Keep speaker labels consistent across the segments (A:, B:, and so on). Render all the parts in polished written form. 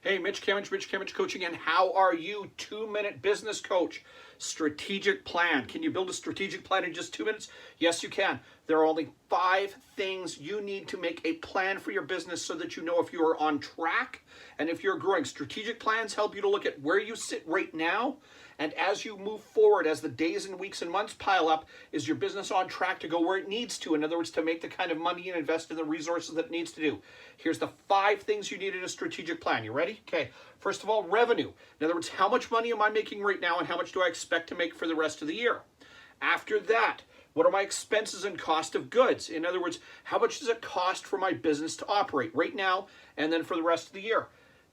A: Hey, Mitch Kamich Coaching, and how are you? 2-minute business coach. Strategic plan. Can you build a strategic plan in just 2 minutes? Yes, you can. There are only 5 things you need to make a plan for your business so that you know if you are on track and if you're growing. Strategic plans help you to look at where you sit right now, and as you move forward, as the days and weeks and months pile up, is your business on track to go where it needs to? In other words, to make the kind of money and invest in the resources that it needs to do. Here's the 5 things you need in a strategic plan. You ready? Okay. First of all, revenue. In other words, how much money am I making right now and how much do I expect to make for the rest of the year? After that, what are my expenses and cost of goods? In other words, how much does it cost for my business to operate right now and then for the rest of the year?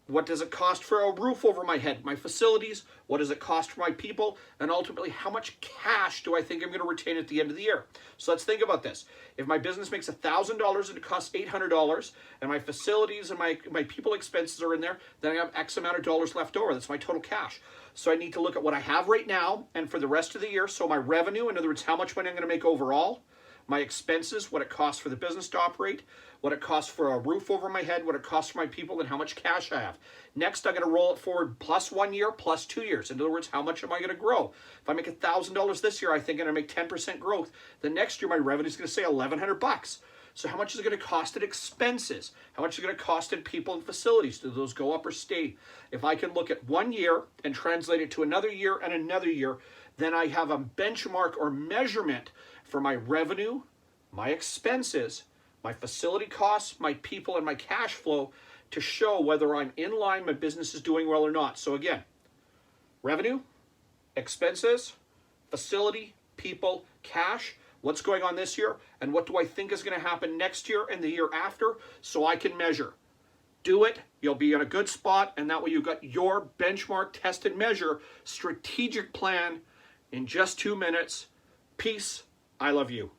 A: What does it cost for a roof over my head, my facilities? What does it cost for my people? And ultimately, how much cash do I think I'm going to retain at the end of the year? So let's think about this. If my business makes $1,000 and it costs $800, and my facilities and my people expenses are in there, then I have X amount of dollars left over. That's my total cash. So I need to look at what I have right now and for the rest of the year. So my revenue, in other words, how much money I'm going to make overall. My expenses, what it costs for the business to operate, what it costs for a roof over my head, what it costs for my people, and how much cash I have. Next, I'm going to roll it forward plus 1 year, plus 2 years. In other words, how much am I going to grow? If I make $1,000 this year, I think I'm going to make 10% growth. The next year, my revenue is going to say $1,100. So how much is it going to cost in expenses? How much is it going to cost in people and facilities? Do those go up or stay? If I can look at 1 year and translate it to another year and another year, then I have a benchmark or measurement for my revenue, my expenses, my facility costs, my people, and my cash flow to show whether I'm in line, my business is doing well or not. So again, revenue, expenses, facility, people, cash, what's going on this year, and what do I think is going to happen next year and the year after so I can measure. Do it, you'll be in a good spot, and that way you've got your benchmark, test, and measure strategic plan in just 2 minutes. Peace. I love you.